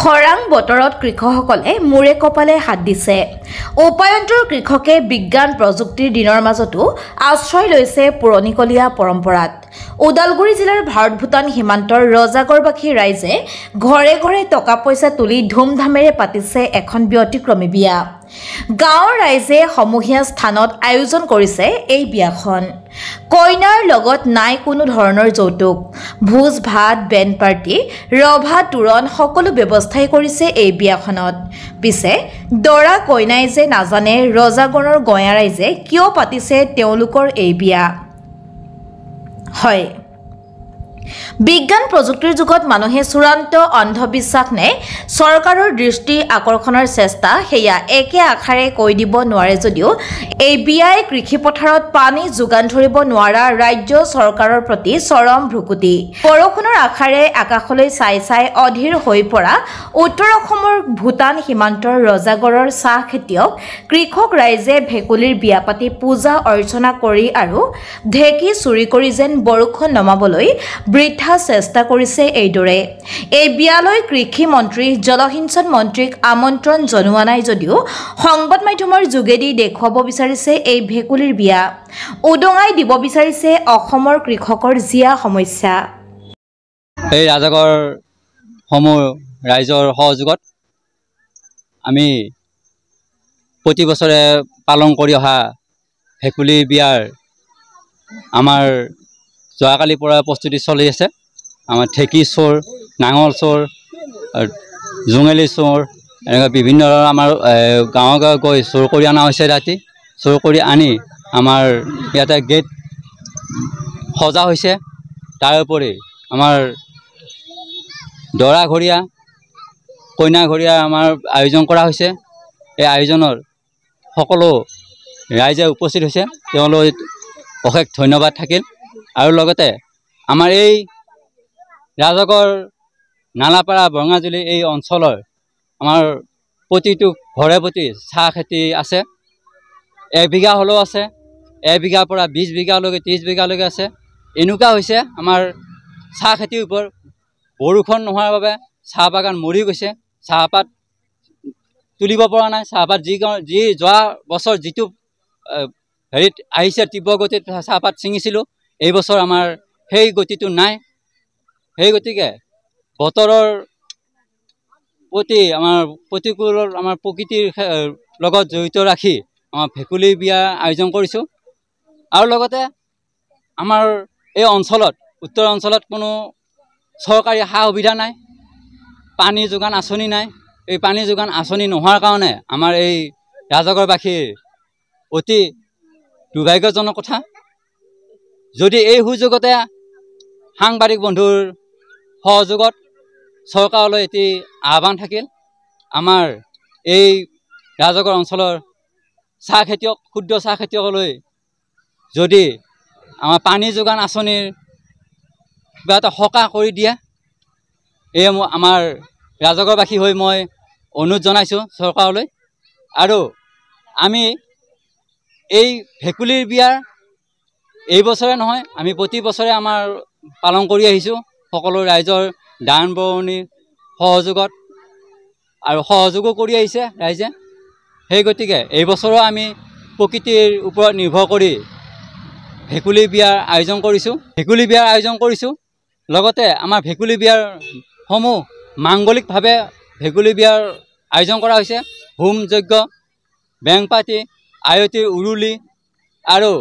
খৰাং বতৰত কৃষকসকলে মূৰে কপালে হাত দিছে। উপায়ন্তৰ কৃষকে বিজ্ঞান প্ৰযুক্তিৰ দিনৰ মাজতো আশ্ৰয় লৈছে পুৰণিকলীয়া পৰম্পৰাত। ওদালগুৰি জিলাৰ ভাৰত ভূটান সীমান্তৰ ৰজাগড়বাসী ৰাইজে ঘৰে ঘৰে টকা পইচা তুলি ধুমধামেৰে পাতিছে এখন ব্যতিক্ৰমী বিয়া। গাঁৱৰ ৰাইজে সমূহীয়া স্থানত আয়োজন কৰিছে এই বিয়াখন। কইনাৰ লগত নাই কোনো ধৰণৰ যৌতুক। ভোজ ভাত, বেণ্ড পাৰ্টি, ৰভা তোৰণ সকলো ব্যৱস্থাই কৰিছে এই বিয়াখনত। পিছে দৰা কইনাই যে নাজানে ৰজাগড়ৰ গঞা ৰাইজে কিয় পাতিছে তেওঁলোকৰ এই বিয়া। হয়, বিজ্ঞান প্ৰযুক্তিৰ যুগত মানুহে চূড়ান্ত অন্ধবিশ্বাস নে চৰকাৰৰ দৃষ্টি আকৰ্ষণৰ চেষ্টা সেয়া একে আখাৰে কৈ দিব নোৱাৰে যদিও এই বিয়াই কৃষিপথাৰত পানী যোগান ধৰিব নোৱাৰা ৰাজ্য চৰকাৰৰ প্ৰতি চৰম ভ্ৰুকুটি। বৰষুণৰ আশাৰে আকাশলৈ চাই চাই অধীৰ হৈ পৰা উত্তৰ অসমৰ ভূটান সীমান্তৰ ৰজাগড়ৰ চাহ খেতিয়ক কৃষক ৰাইজে ভেকুলীৰ বিয়া পাতি পূজা অৰ্চনা কৰি আৰু ঢেঁকী চুৰি কৰি যেন বৰষুণ নমাবলৈ বৃথা চেষ্টা কৰিছে। এইদৰে এই বিয়ালৈ কৃষি মন্ত্ৰী জলসিঞ্চন মন্ত্ৰীক আমন্ত্ৰণ জনোৱা নাই যদিও সংবাদ মাধ্যমৰ যোগেদি দেখুৱাব বিচাৰিছে এই ভেকুলীৰ বিয়া। উদঙাই দিব বিচাৰিছে অসমৰ কৃষকৰ জীয়া সমস্যা। এই ৰাজাগড় সমূহ ৰাইজৰ সহযোগত আমি প্ৰতি বছৰে পালন কৰি অহা ভেকুলী বিয়াৰ আমাৰ যোৱাকালিৰ পৰা প্ৰস্তুতি চলি আছে। আমাৰ ঢেঁকী চোৰ, নাঙল চোৰ, জোঙেলী চোৰ, এনেকুৱা বিভিন্ন ধৰণৰ আমাৰ গাঁৱে গাঁৱে গৈ চোৰ কৰি অনা হৈছে। ৰাতি চোৰ কৰি আনি আমাৰ ইয়াতে গেট সজা হৈছে। তাৰোপৰি আমাৰ দৰা ঘৰীয়া, কইনা ঘৰীয়া আমাৰ আয়োজন কৰা হৈছে। এই আয়োজনৰ সকলো ৰাইজে উপস্থিত হৈছে, তেওঁলোক অশেষ ধন্যবাদ থাকিল। আৰু লগতে আমাৰ এই ৰাজাগড় নালাপাৰা বৰঙাজুলি এই অঞ্চলৰ আমাৰ প্ৰতিটো ঘৰে প্ৰতি চাহ খেতি আছে। 1 বিঘা হ'লেও আছে, 1 বিঘাৰ পৰা 20 বিঘালৈকে 30 বিঘালৈকে আছে। এনেকুৱা হৈছে আমাৰ চাহ খেতিৰ ওপৰত বৰষুণ নোহোৱাৰ বাবে চাহ বাগান মৰি গৈছে। চাহপাত তুলিব পৰা নাই। চাহপাত যি যোৱা বছৰ যিটো হেৰিত আহিছে তীব্ৰ গতিত চাহপাত ছিঙিছিলোঁ, এই বছৰ আমাৰ সেই গতিটো নাই। সেই গতিকে বতৰৰ প্ৰতি আমাৰ প্ৰতিকূল আমাৰ প্ৰকৃতিৰ লগত জড়িত ৰাখি আমাৰ ভেকুলী বিয়া আয়োজন কৰিছোঁ। আৰু লগতে আমাৰ এই অঞ্চলত উত্তৰ অঞ্চলত কোনো চৰকাৰী সা সুবিধা নাই, পানী যোগান আঁচনি নাই। এই পানী যোগান আঁচনি নোহোৱাৰ কাৰণে আমাৰ এই ৰাজাগড়বাসীৰ অতি দুৰ্ভাগ্যজনক কথা। যদি এই সুযোগতে সাংবাদিক বন্ধুৰ সহযোগত চৰকাৰলৈ এটি আহ্বান থাকিল, আমাৰ এই ৰাজাগড় অঞ্চলৰ চাহ খেতিয়ক, ক্ষুদ্ৰ চাহ খেতিয়কলৈ যদি আমাৰ পানী যোগান আঁচনিৰ কিবা এটা সকাহ কৰি দিয়ে, এয়ে আমাৰ ৰাজাগড়বাসী হৈ মই অনুৰোধ জনাইছোঁ চৰকাৰলৈ। আৰু আমি এই ভেকুলীৰ বিয়াৰ এই বছৰে নহয়, আমি প্ৰতি বছৰে আমাৰ পালন কৰি আহিছোঁ সকলো ৰাইজৰ দান বৰঙণিৰ সহযোগত, আৰু সহযোগো কৰি আহিছে ৰাইজে। সেই গতিকে এই বছৰো আমি প্ৰকৃতিৰ ওপৰত নিৰ্ভৰ কৰি ভেকুলী বিয়াৰ আয়োজন কৰিছোঁ। লগতে আমাৰ ভেকুলী বিয়াৰ সমূহ মাংগলিকভাৱে ভেকুলী বিয়াৰ আয়োজন কৰা হৈছে। হোম যজ্ঞ, বেং পাৰ্টি, আয়তীৰ উৰুলি আৰু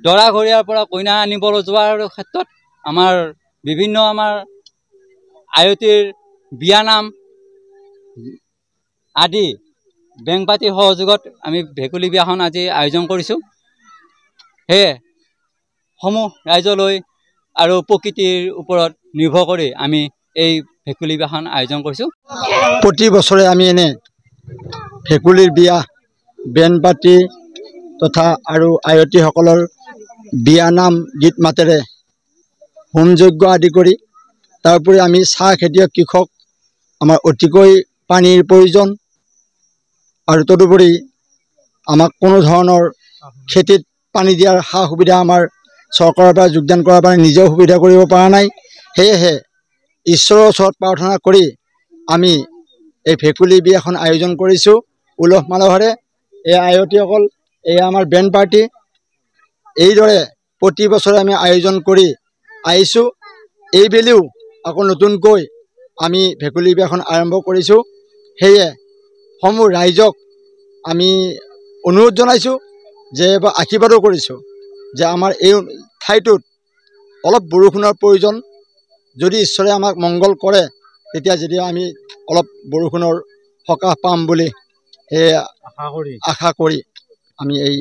দৰা ঘৰীয়াৰ পৰা কইনা আনিবলৈ যোৱাৰ ক্ষেত্ৰত আমাৰ বিভিন্ন আমাৰ আয়তীৰ বিয়ানাম আদি বেং পাৰ্টিৰ সহযোগত আমি ভেকুলী বিয়াখন আজি আয়োজন কৰিছোঁ। সেয়ে সমূহ ৰাইজলৈ আৰু প্ৰকৃতিৰ ওপৰত নিৰ্ভৰ কৰি আমি এই ভেকুলী বিয়াখন আয়োজন কৰিছোঁ। প্ৰতি বছৰে আমি এনে ভেকুলীৰ বিয়া, বেণ্ড পাৰ্টি তথা আৰু আয়তীসকলৰ বিয়ানাম গীত মাতেৰে হোম যজ্ঞ আদি কৰি, তাৰোপৰি আমি চাহ খেতিয়ক কৃষক, আমাৰ অতিকৈ পানীৰ প্ৰয়োজন। আৰু তদুপৰি আমাক কোনো ধৰণৰ খেতিত পানী দিয়াৰ সা সুবিধা আমাৰ চৰকাৰৰ পৰা যোগদান কৰাৰ পৰা নিজেও সুবিধা কৰিব পৰা নাই। সেয়েহে ঈশ্বৰৰ ওচৰত প্ৰাৰ্থনা কৰি আমি এই ভেকুলী বিয়াখন আয়োজন কৰিছোঁ উলহ মালহেৰে। এই আয়তীসকল, এই আমাৰ বেণ্ড পাৰ্টি, এইদৰে প্ৰতি বছৰে আমি আয়োজন কৰি আহিছোঁ। এইবেলিও আকৌ নতুনকৈ আমি ভেকুলী বিয়াখন আৰম্ভ কৰিছোঁ। সেয়ে সমূহ ৰাইজক আমি অনুৰোধ জনাইছোঁ যে বা আশীৰ্বাদো কৰিছোঁ যে আমাৰ এই ঠাইটোত অলপ বৰষুণৰ প্ৰয়োজন। যদি ঈশ্বৰে আমাক মংগল কৰে তেতিয়া যদি আমি অলপ বৰষুণৰ সকাহ পাম বুলি আশা কৰি আমি এই